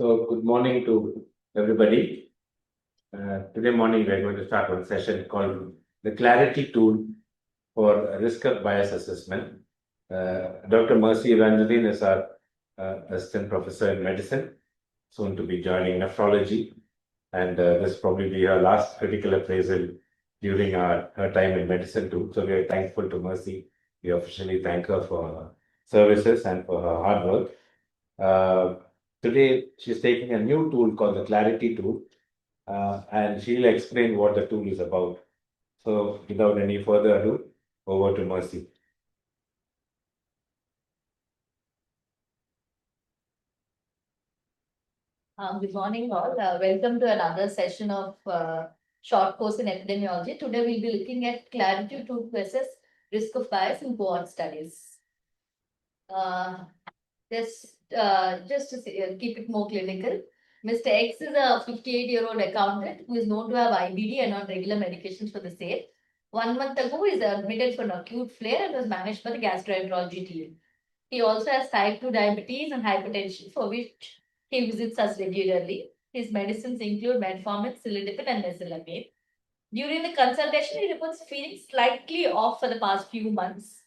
So, good morning to everybody. Today morning, we're going to start one session called the Clarity Tool for Risk of Bias Assessment. Dr. Mercy Evanglin is our assistant professor in medicine, soon to be joining nephrology. And this will probably be her last critical appraisal during her time in medicine too. So, we are thankful to Mercy. We officially thank her for her services and for her hard work. Today, she's taking a new tool called the Clarity tool, and she'll explain what the tool is about. So, without any further ado, over to Mercy. Good morning, all. Welcome to another session of short course in epidemiology. Today, we'll be looking at Clarity tool to assess risk of bias in cohort studies. Just to keep it more clinical, Mr. X is a 58-year-old accountant who is known to have IBD and on regular medications for the same. 1 month ago, he is admitted for an acute flare and was managed by the gastroenterology team. He also has type 2 diabetes and hypertension, for which he visits us regularly. His medicines include metformin, cilindipine, and mesalamine. During the consultation, he reports feeling slightly off for the past few months,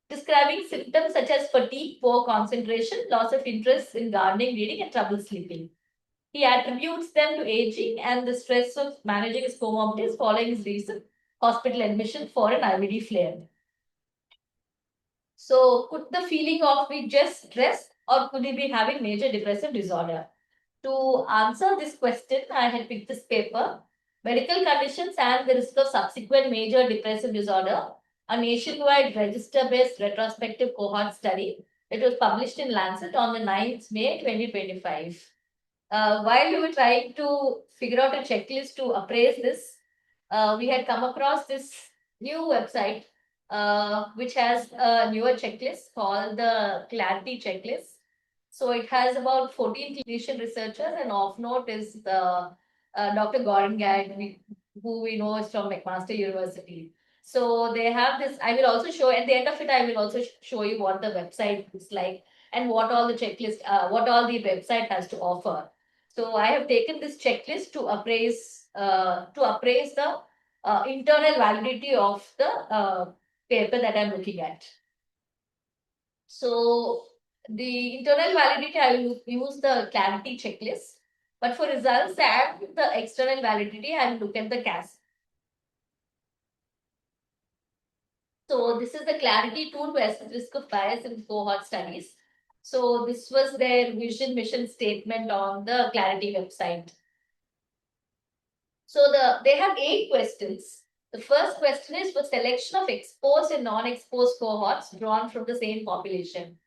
describing symptoms such as fatigue, poor concentration, loss of interest in gardening, reading, and trouble sleeping. He attributes them to aging and the stress of managing his comorbidities following his recent hospital admission for an IBD flare. So, could the feeling of be just stress, or could he be having major depressive disorder? To answer this question, I had picked this paper, Medical Conditions and the Risk of Subsequent Major Depressive Disorder, a nationwide register-based retrospective cohort study. It was published in Lancet on the 9th May 2025. While we were trying to figure out a checklist to appraise this, we had come across this new website which has a newer checklist called the Clarity checklist. So it has about 14 clinician researchers, and off note is the Dr. Gordon Gad, who we know is from McMaster University. So they have this. I will also show at the end of it. I will also show you what the website is like and what all the checklist, what all the website has to offer. So I have taken this checklist to appraise the internal validity of the paper that I'm looking at. So the internal validity, I will use the Clarity checklist. But for results and the external validity, I will look at the CAS. So this is the Clarity tool to assess risk of bias in cohort studies. So this was their vision mission statement on the Clarity website. So they have 8 questions. The first question is for selection of exposed and non-exposed cohorts drawn from the same population.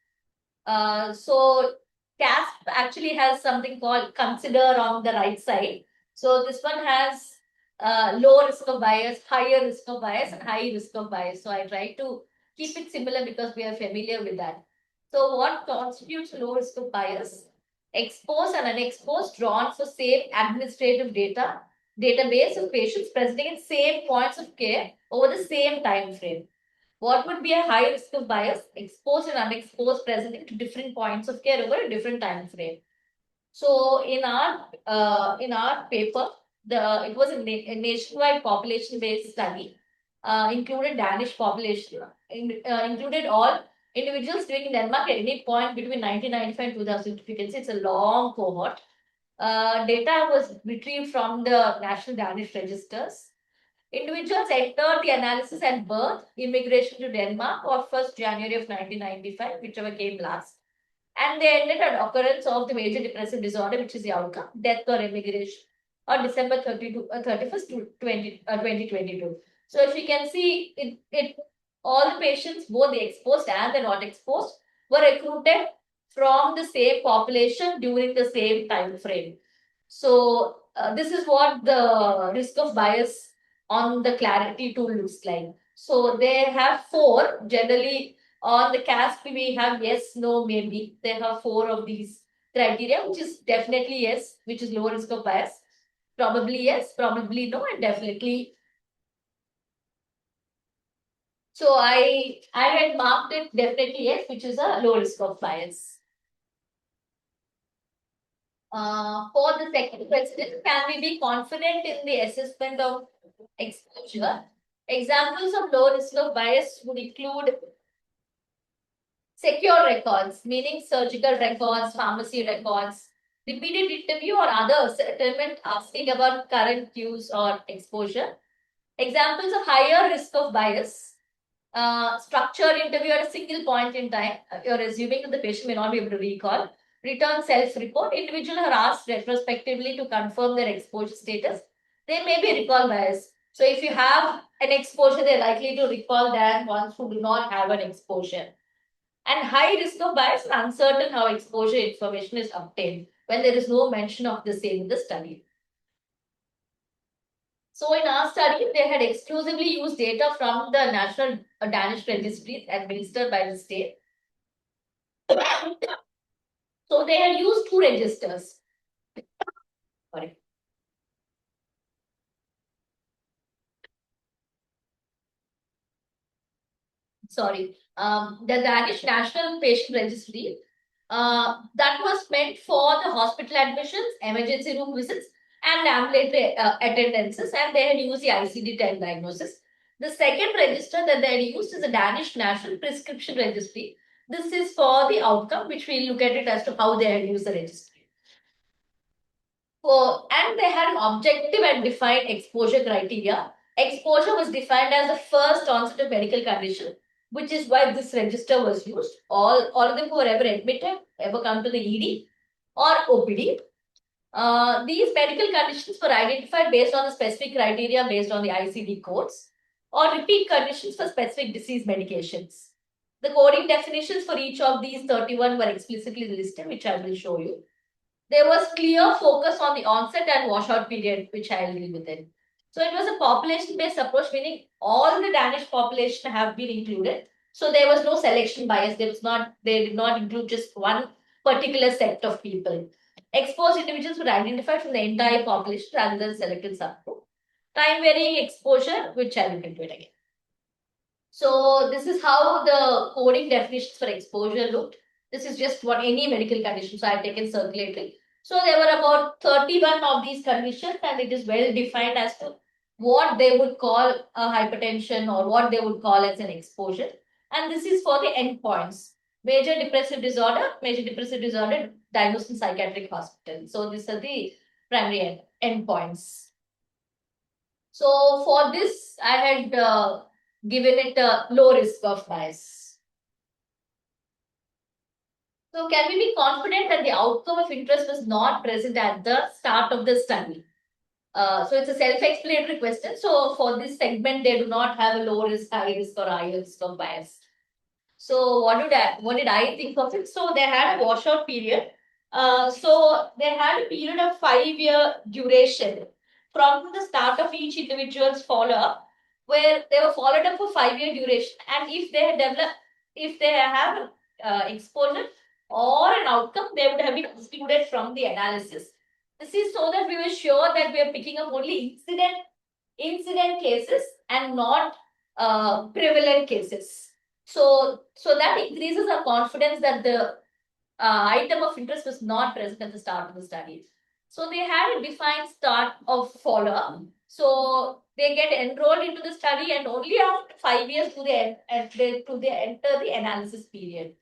So CASP actually has something called consider on the right side. So this one has low risk of bias, higher risk of bias, and high risk of bias. So I try to keep it similar because we are familiar with that. So what constitutes low risk of bias? Exposed and unexposed drawn for same administrative database of patients presenting at same points of care over the same time frame. What would be a high risk of bias? Exposed and unexposed presenting to different points of care over a different time frame. So in our paper, it was a nationwide population-based study, included Danish population, included all individuals living in Denmark at any point between 1995 and 2000. You can see it's a long cohort. Data was retrieved from the National Danish Registers. Individuals entered the analysis at birth, immigration to Denmark, or 1st January of 1995, whichever came last. And they ended at occurrence of the major depressive disorder, which is the outcome, death or immigration, on December 31st, 2022. So if you can see, all the patients, both the exposed and the not exposed, were recruited from the same population during the same time frame. So this is what the risk of bias on the Clarity tool looks like. So they have 4. Generally, on the CASP, we have yes, no, maybe. They have 4 of these criteria, which is definitely yes, which is low risk of bias. Probably yes, probably no, and definitely. So I had marked it definitely yes, which is a low risk of bias. For the second question, can we be confident in the assessment of exposure? Examples of low risk of bias would include secure records, meaning surgical records, pharmacy records, repeated interview or other settlement asking about current use or exposure. Examples of higher risk of bias, structured interview at a single point in time. You're assuming that the patient may not be able to recall. Return self-report. Individuals are asked retrospectively to confirm their exposure status. They may be recall bias. So if you have an exposure, they're likely to recall than ones who do not have an exposure. And high risk of bias is uncertain how exposure information is obtained when there is no mention of the same in the study. So in our study, they had exclusively used data from the National Danish Registries administered by the state. So they had used two registers. Sorry. The Danish National Patient Registry, that was meant for the hospital admissions, emergency room visits, and ambulatory attendances, and they had used the ICD-10 diagnosis. The second register that they had used is the Danish National Prescription Registry. This is for the outcome, which we look at it as to how they had used the registry. And they had an objective and defined exposure criteria. Exposure was defined as the first onset of medical condition, which is why this register was used. All of them who were ever admitted, ever come to the ED or OPD. These medical conditions were identified based on the specific criteria based on the ICD codes or repeat conditions for specific disease medications. The coding definitions for each of these 31 were explicitly listed, which I will show you. There was clear focus on the onset and washout period, which I'll deal with it. So it was a population-based approach, meaning all the Danish population have been included. So there was no selection bias. They did not include just one particular set of people. Exposed individuals were identified from the entire population rather than selected subgroup. Time varying exposure, which I will get to it again. So this is how the coding definitions for exposure looked. This is just any medical condition. So I have taken circulatory. So there were about 31 of these conditions, and it is well defined as to what they would call a hypertension or what they would call as an exposure. And this is for the endpoints. Major depressive disorder diagnosed in psychiatric hospital. So these are the primary endpoints. So for this, I had given it a low risk of bias. So can we be confident that the outcome of interest was not present at the start of the study? So it's a self-explanatory question. So for this segment, they do not have a low risk, high risk, or high risk of bias. So what did I think of it? So they had a washout period. So they had a period of 5-year duration from the start of each individual's follow-up, where they were followed up for 5-year duration, and if they have exposure or an outcome, they would have been excluded from the analysis. This is so that we were sure that we are picking up only incident cases and not prevalent cases. So that increases our confidence that the item of interest was not present at the start of the study. So they had a defined start of follow-up. So they get enrolled into the study, and only after 5 years do they enter the analysis period.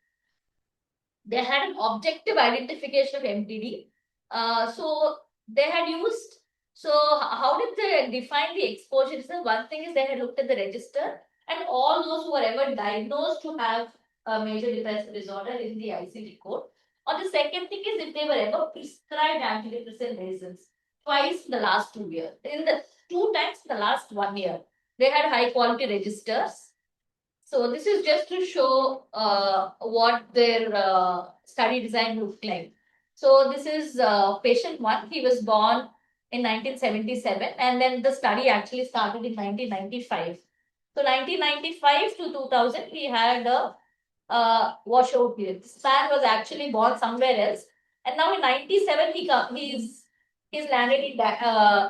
They had an objective identification of MTD. So they had used. So how did they define the exposure? So one thing is they had looked at the register, and all those who were ever diagnosed to have a major depressive disorder in the ICD code. Or the second thing is if they were ever prescribed antidepressant medicines twice in the last 2 years. In the 2 times in the last 1 year, they had high quality registers. So this is just to show what their study design looked like. So this is patient 1. He was born in 1977, and then the study actually started in 1995. So 1995 to 2000, he had a washout period. This man was actually born somewhere else, and now in 97 he's landed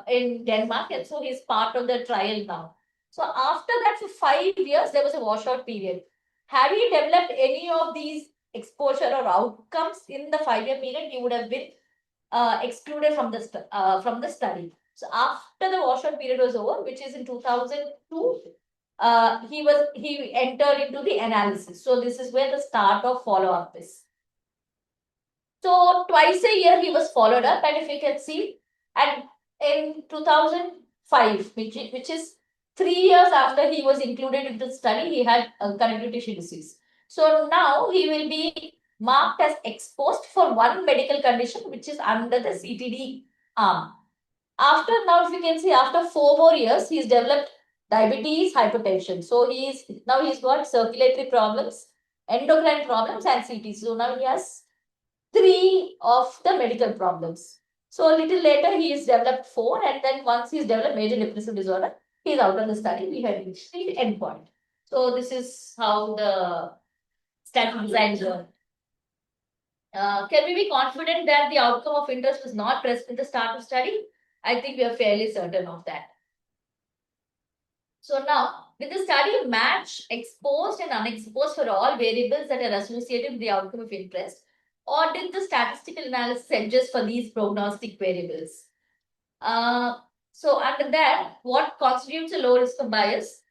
in Denmark, and so he's part of the trial now. So after that, for 5 years, there was a washout period. Had he developed any of these exposure or outcomes in the 5-year period, he would have been excluded from the study. So after the washout period was over, which is in 2002, he entered into the analysis. So this is where the start of follow-up is. So twice a year he was followed up, and if you can see, and in 2005, which is 3 years after he was included in the study, he had connective tissue disease. So now he will be marked as exposed for one medical condition, which is under the CTD arm. After now, if you can see, after 4 more years, he's developed diabetes, hypertension. So he's got circulatory problems, endocrine problems, and CT. So now he has 3 of the medical problems. So a little later, he has developed 4, and then once he's developed major depressive disorder, he's out of the study. We had reached the endpoint. So this is how the study designs were. Can we be confident that the outcome of interest was not present at the start of study? I think we are fairly certain of that. So now, did the study match exposed and unexposed for all variables that are associated with the outcome of interest? Or did the statistical analysis adjust for these prognostic variables? So under that, what constitutes a low risk of bias?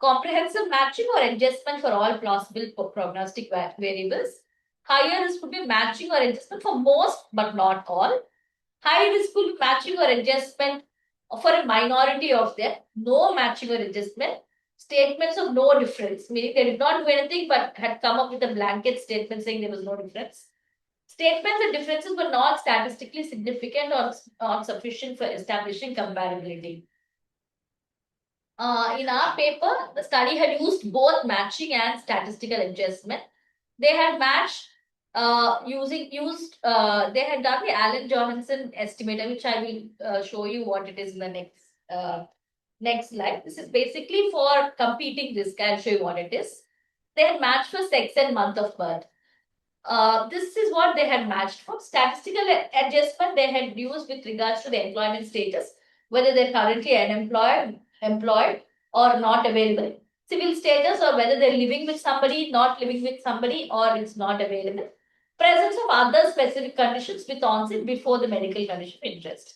Comprehensive matching or adjustment for all plausible prognostic variables. Higher risk would be matching or adjustment for most but not all. High risk would be matching or adjustment for a minority of them. No matching or adjustment. Statements of no difference, meaning they did not do anything but had come up with a blanket statement saying there was no difference. Statements of differences were not statistically significant or sufficient for establishing comparability. In our paper, the study had used both matching and statistical adjustment. They had matched they had done the Allen Johansen estimator, which I will show you what it is in the next slide. This is basically for competing risk. I'll show you what it is. They had matched for sex and month of birth. This is what they had matched for. Statistical adjustment they had used with regards to the employment status, whether they're currently unemployed, employed, or not available. Civil status, or whether they're living with somebody, not living with somebody, or it's not available. Presence of other specific conditions with onset before the medical condition of interest.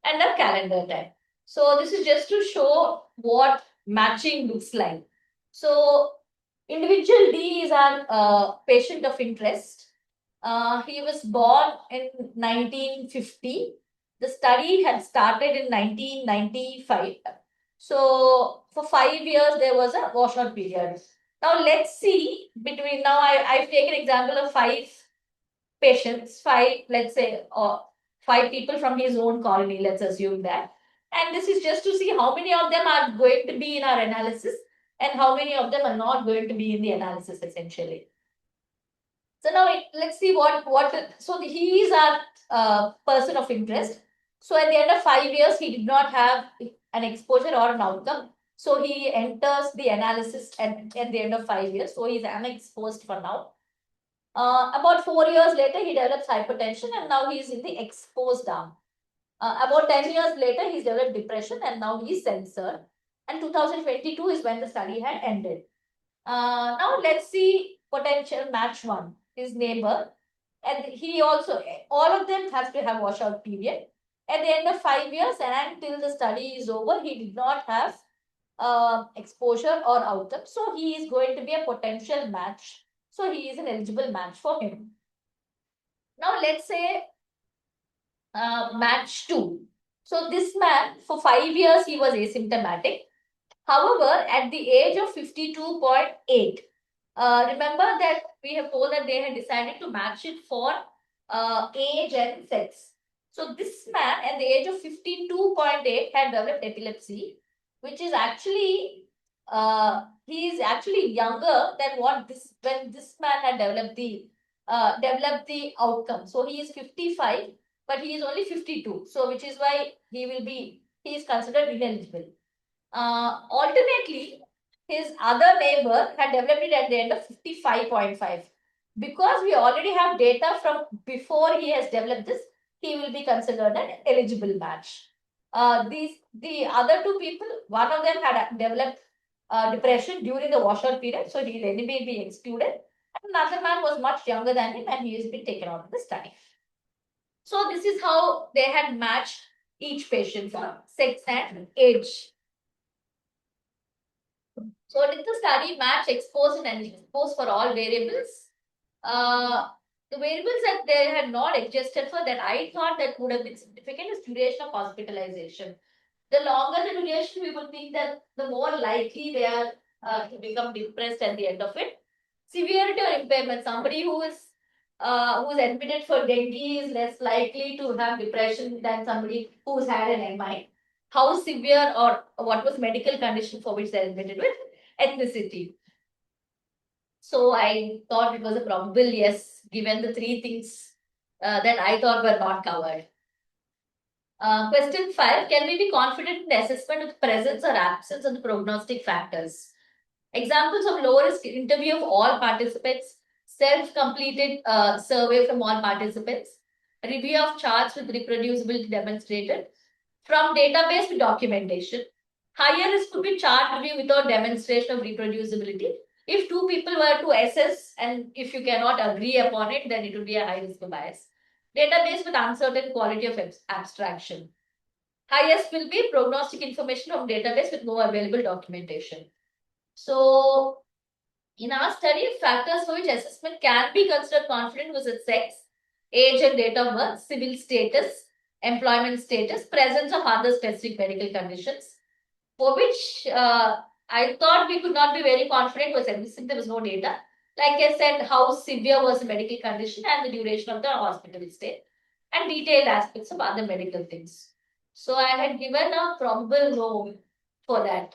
And a calendar time. So this is just to show what matching looks like. So individual D is our patient of interest. He was born in 1950. The study had started in 1995. So for 5 years, there was a washout period. Now let's see between now I've taken example of 5 patients, 5, let's say, or 5 people from his own colony, let's assume that. And this is just to see how many of them are going to be in our analysis and how many of them are not going to be in the analysis essentially. So now let's see so he is our person of interest. So at the end of 5 years, he did not have an exposure or an outcome. So he enters the analysis at the end of 5 years. So he's unexposed for now. About 4 years later, he develops hypertension and now he's in the exposed arm. About 10 years later, he's developed depression and now he's censored. And 2022 is when the study had ended. Now let's see potential match 1, his neighbor. And he also, all of them have to have washout period. At the end of 5 years and until the study is over, he did not have exposure or outcome. So he is going to be a potential match. So he is an eligible match for him. Now let's say match 2. So this man, for 5 years, he was asymptomatic. However, at the age of 52.8, remember that we have told that they had decided to match it for age and sex. So this man at the age of 52.8 had developed epilepsy, which is actually he is actually younger than when this man had developed the outcome. So he is 55, but he is only 52. So which is why he is considered ineligible. Alternately, his other neighbor had developed it at the end of 55.5. Because we already have data from before he has developed this, he will be considered an eligible match. The other 2 people, one of them had developed depression during the washout period, so he will anyway be excluded. And another man was much younger than him and he has been taken out of the study. So this is how they had matched each patient for sex and age. So did the study match exposed and unexposed for all variables? The variables that they had not adjusted for that I thought that would have been significant is duration of hospitalization. The longer the duration, we would think that the more likely they are to become depressed at the end of it. Severity or impairment, somebody who is admitted for dengue is less likely to have depression than somebody who's had an MI. How severe or what was medical condition for which they're admitted with, ethnicity. So I thought it was a probable yes, given the three things that I thought were not covered. Question 5. Can we be confident in the assessment of the presence or absence of the prognostic factors? Examples of low risk interview of all participants, self-completed survey from all participants, review of charts with reproducibility demonstrated, from database to documentation. Higher risk could be chart review without demonstration of reproducibility. If two people were to assess and if you cannot agree upon it, then it would be a high risk of bias. Database with uncertain quality of abstraction. Highest will be prognostic information from database with no available documentation. So, in our study, factors for which assessment can be considered confident was its sex, age and date of birth, civil status, employment status, presence of other specific medical conditions, for which I thought we could not be very confident was everything. There was no data. Like I said, how severe was the medical condition and the duration of the hospital stay, and detailed aspects of other medical things. So I had given a probable no for that.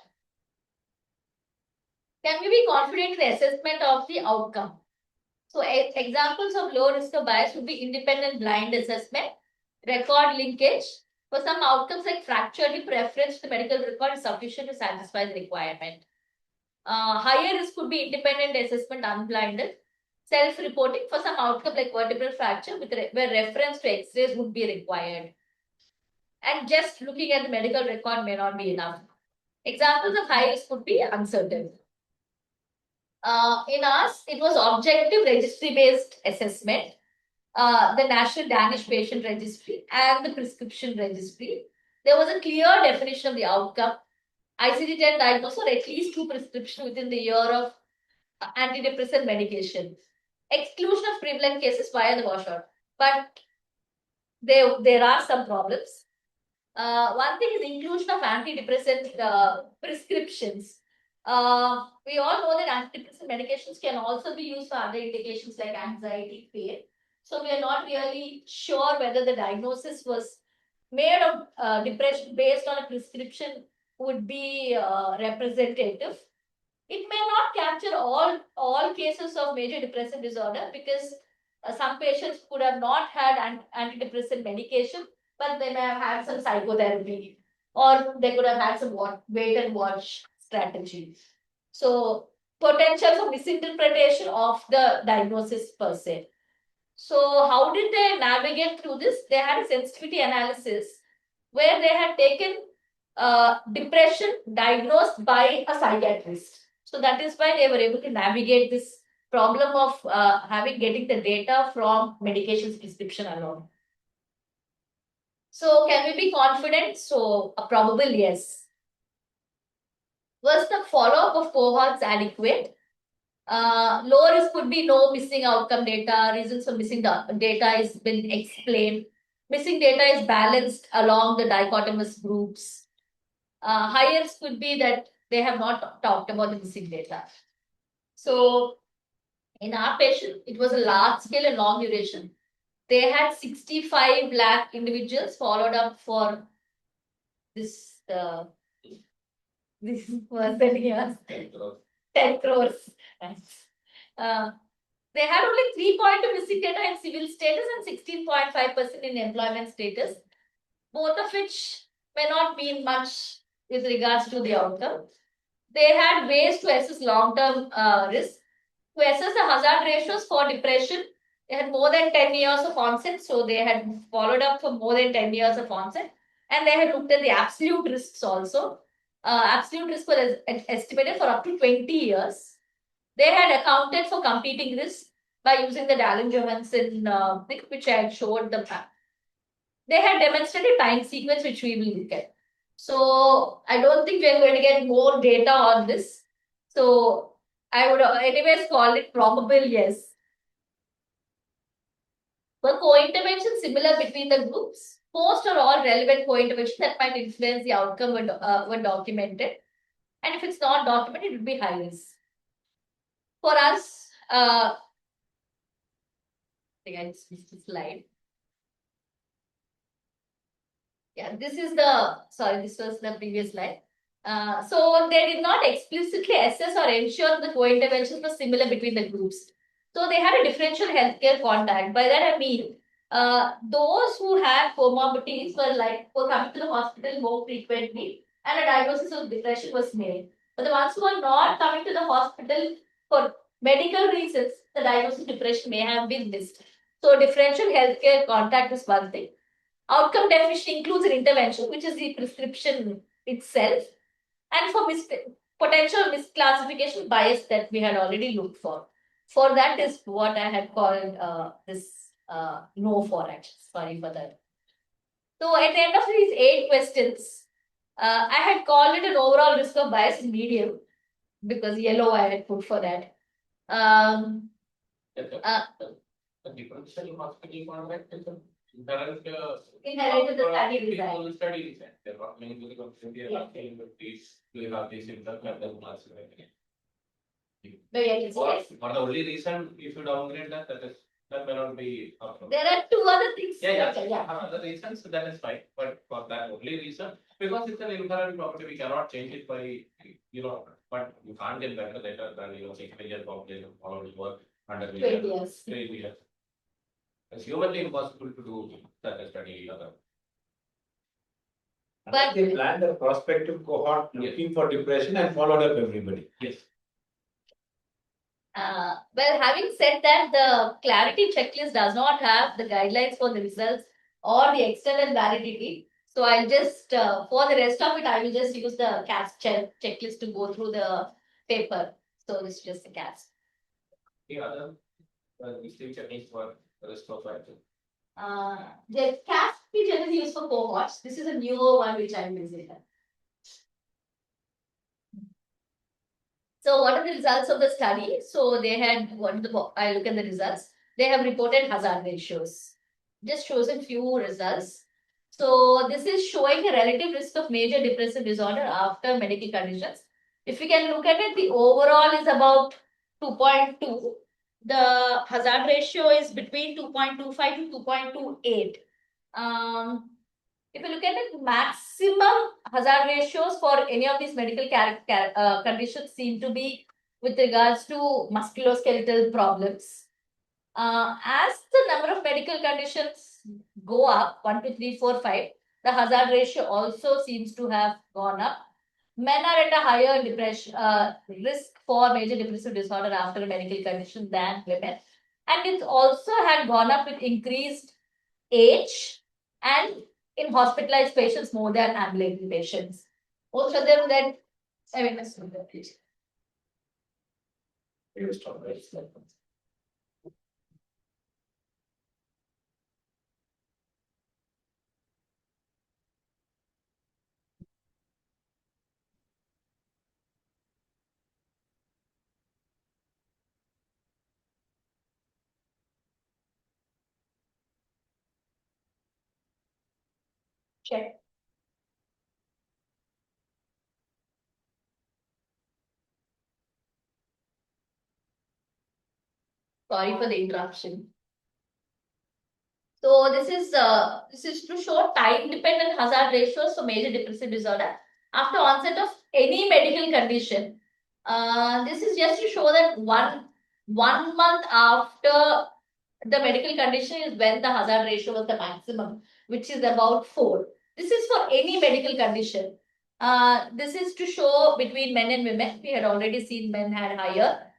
Can we be confident in the assessment of the outcome? So examples of low risk of bias would be independent blind assessment, record linkage. For some outcomes like fracture hip, reference to the medical record is sufficient to satisfy the requirement. Higher risk could be independent assessment unblinded. Self-reporting for some outcome like vertebral fracture where reference to X-rays would be required. And just looking at the medical record may not be enough. Examples of high risk could be uncertain. In us, it was objective registry-based assessment, the National Danish Patient Registry and the Prescription Registry. There was a clear definition of the outcome. ICD-10 diagnosis or at least 2 prescriptions within the year of antidepressant medication. Exclusion of prevalent cases via the washout. But there are some problems. One thing is inclusion of antidepressant prescriptions. We all know that antidepressant medications can also be used for other indications like anxiety, pain. So we are not really sure whether the diagnosis was made of depression based on a prescription would be representative. It may not capture all cases of major depressive disorder because some patients could have not had antidepressant medication, but they may have had some psychotherapy or they could have had some wait and watch strategy. So potential for misinterpretation of the diagnosis per se. So how did they navigate through this? They had a sensitivity analysis where they had taken depression diagnosed by a psychiatrist. So that is why they were able to navigate this problem of getting the data from medications prescription alone. So can we be confident? So a probable yes. Was the follow-up of cohorts adequate? Low risk could be no missing outcome data. Reasons for missing the data has been explained. Missing data is balanced along the dichotomous groups. High risk could be that they have not talked about the missing data. So in our patient, it was a large scale and long duration. They had 65 lakh individuals followed up for this was the years. 10 crores. They had only 3.2 missing data in civil status and 16.5% in employment status, both of which may not mean much with regards to the outcome. They had ways to assess long-term risk. To assess the hazard ratios for depression, they had more than 10 years of onset, so they had followed up for more than 10 years of onset, and they had looked at the absolute risks also. Absolute risk was estimated for up to 20 years. They had accounted for competing risks by using the Dallin-Johansen thing, which I had showed the they had demonstrated time sequence, which we will look at. So I don't think we are going to get more data on this. So I would anyways call it probable yes. Were co-interventions similar between the groups? Most or all relevant co-interventions that might influence the outcome were documented. And if it's not documented, it would be high risk. For us, I think I just missed the slide. Yeah, this is this was the previous slide. So they did not explicitly assess or ensure the co-interventions were similar between the groups. So they had a differential healthcare contact. By that I mean, those who had comorbidities were coming to the hospital more frequently, and a diagnosis of depression was made. But the ones who are not coming to the hospital for medical reasons, the diagnosis of depression may have been missed. So differential healthcare contact is one thing. Outcome definition includes an intervention, which is the prescription itself, and for potential misclassification bias that we had already looked for. For that is what I had called this no for action. Sorry for that. So at the end of these 8 questions, I had called it an overall risk of bias in medium because yellow I had put for that. Inherited the study design. There are not many people saying that these will have these symptoms and then for the only reason if you downgrade that may not be. There are 2 other things. Other reasons that is fine, but for that only reason, because it's an inherent property, we cannot change it by but you can't get better data than 6 million population all work under 20 years. 20 years. It's humanly impossible to do such a study. But they planned a prospective cohort looking for depression and followed up everybody. Yes. Well, having said that, the clarity checklist does not have the guidelines for the results or the external validity. So I'll just, for the rest of it, I will just use the CAS checklist to go through the paper. So this is just the CAS. The other checklists for the rest of it. The CAS we generally use for cohorts. This is a newer one which I'm using. So what are the results of the study? So they had, I look at the results. They have reported hazard ratios. Just shows a few results. So this is showing a relative risk of major depressive disorder after medical conditions. If you can look at it, the overall is about 2.2. The hazard ratio is between 2.25 to 2.28. If you look at it, maximum hazard ratios for any of these medical conditions seem to be with regards to musculoskeletal problems. As the number of medical conditions go up, 1, 2, 3, 4, 5, the hazard ratio also seems to have gone up. Men are at a higher depression risk for major depressive disorder after a medical condition than women. And it also had gone up with increased age and in hospitalized patients more than ambulatory patients. Most of them then, I mean, let's look at it. Check. Sorry for the interruption. So this is to show time-dependent hazard ratios for major depressive disorder after onset of any medical condition. This is just to show that one month after the medical condition is when the hazard ratio was the maximum, which is about 4. This is for any medical condition. This is to show between men and women. We had already seen men had higher.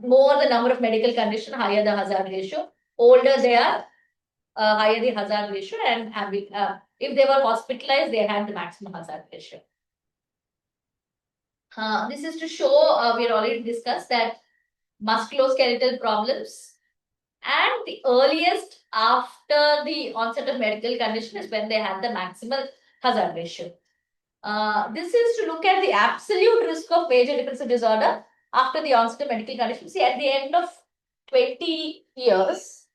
More the number of medical condition, higher the hazard ratio. Older they are, higher the hazard ratio, and if they were hospitalized, they had the maximum hazard ratio. This is to show, we had already discussed that musculoskeletal problems And the earliest after the onset of medical condition is when they had the maximal hazard ratio. This is to look at the absolute risk of major depressive disorder after the onset of medical condition. See, at the end of 20 years,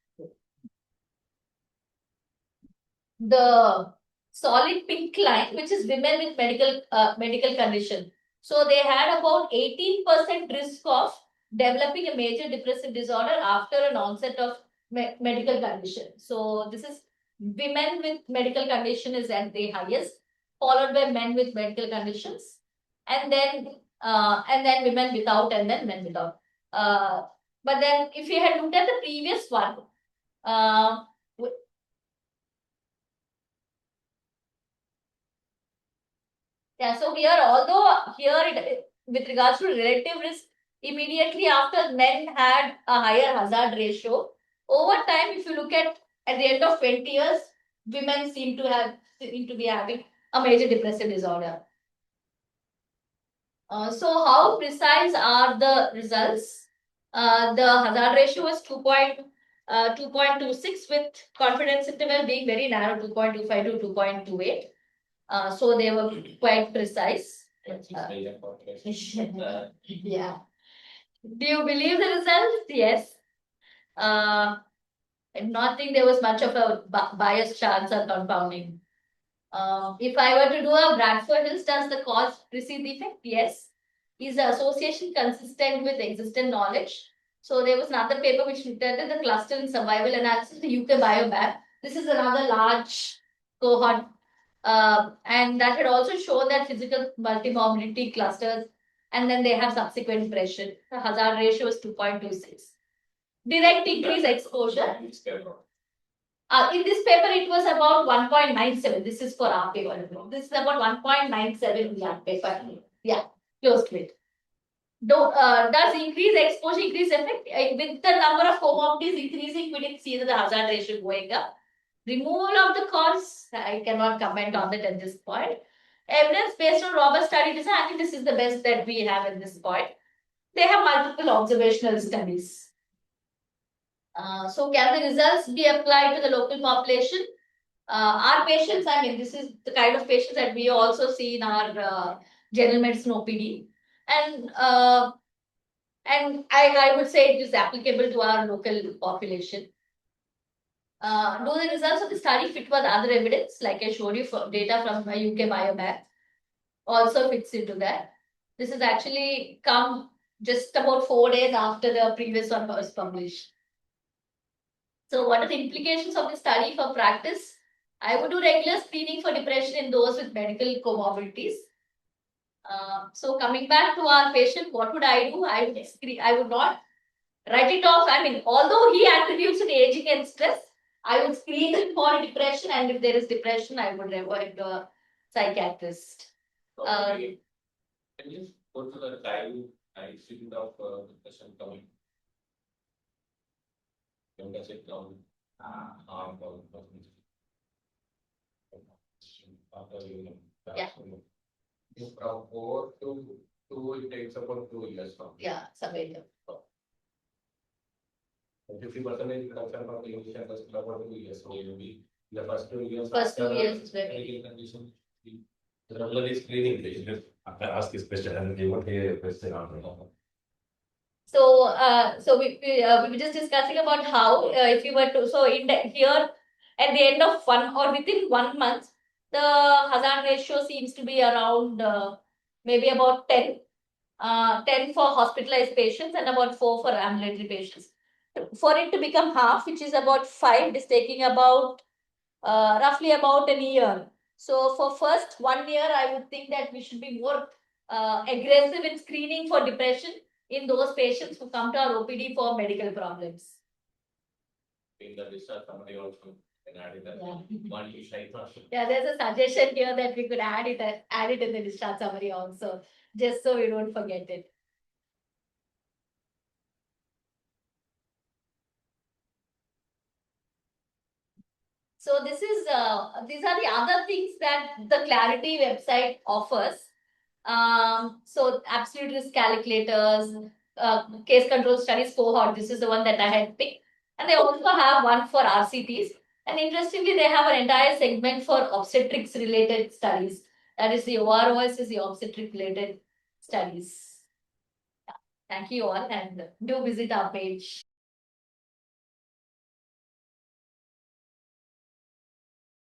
the solid pink line, which is women with medical condition. So they had about 18% risk of developing a major depressive disorder after an onset of medical condition. So this is women with medical condition is at the highest, followed by men with medical conditions, and then women without, and then men without. But then if you had looked at the previous one, yeah, so here, although here with regards to relative risk, immediately after men had a higher hazard ratio. Over time, if you look at the end of 20 years, women seem to be having a major depressive disorder. So how precise are the results? The hazard ratio is 2.26 with confidence interval being very narrow, 2.25 to 2.28. So they were quite precise. Yeah. Do you believe the results? Yes. I do not think there was much of a bias chance of confounding. If I were to do a Bradford Hills, does the cause precede the effect? Yes. Is the association consistent with existing knowledge? So there was another paper which looked at the cluster and survival analysis, the UK Biobank. This is another large cohort. And that had also shown that physical multimorbidity clusters, and then they have subsequent depression. The hazard ratio is 2.26. Direct increase exposure. In this paper, it was about 1.97. This is for our paper. This is about 1.97 in that paper. Yeah, close to it. Does increase exposure increase effect? With the number of comorbidities increasing, we didn't see the hazard ratio going up. Removal of the cause, I cannot comment on it at this point. Evidence based on robust study design, I think this is the best that we have at this point. They have multiple observational studies. So can the results be applied to the local population? Our patients, I mean, this is the kind of patients that we also see in our general medicine OPD. And I would say it is applicable to our local population. Do the results of the study fit with other evidence, like I showed you for data from my UK Biobank, also fits into that. This has actually come just about 4 days after the previous one was published. So what are the implications of the study for practice? I would do regular screening for depression in those with medical comorbidities. So coming back to our patient, what would I do? I would not write it off. I mean, although he attributes to aging and stress, I would screen him for depression, and if there is depression, I would refer him to a psychiatrist. Can you go to the time student of depression coming? When does it come? Yeah. From 4 to 2, it takes about 2 years from. Yeah, somewhere. 50% is reduction from the initial first about 2 years. So it will be the first 2 years. First 2 years is very. Medical condition. The regular screening patient. After ask this question and they won't hear your question on it. So we were just discussing about how if you were to here at the end of one or within 1 month, the hazard ratio seems to be around maybe about 10 for hospitalized patients and about 4 for ambulatory patients. For it to become half, which is about 5, it is taking about roughly about a year. So for first 1 year, I would think that we should be more aggressive in screening for depression in those patients who come to our OPD for medical problems. In the research, somebody also can add it as one issue. Yeah, there's a suggestion here that we could add it in the discharge summary also, just so we don't forget it. So these are the other things that the Clarity website offers. So absolute risk calculators, case control studies cohort. This is the one that I had picked. And they also have one for RCTs. And interestingly, they have an entire segment for obstetrics related studies. That is the OROS is the obstetric related studies. Yeah. Thank you all and do visit our page.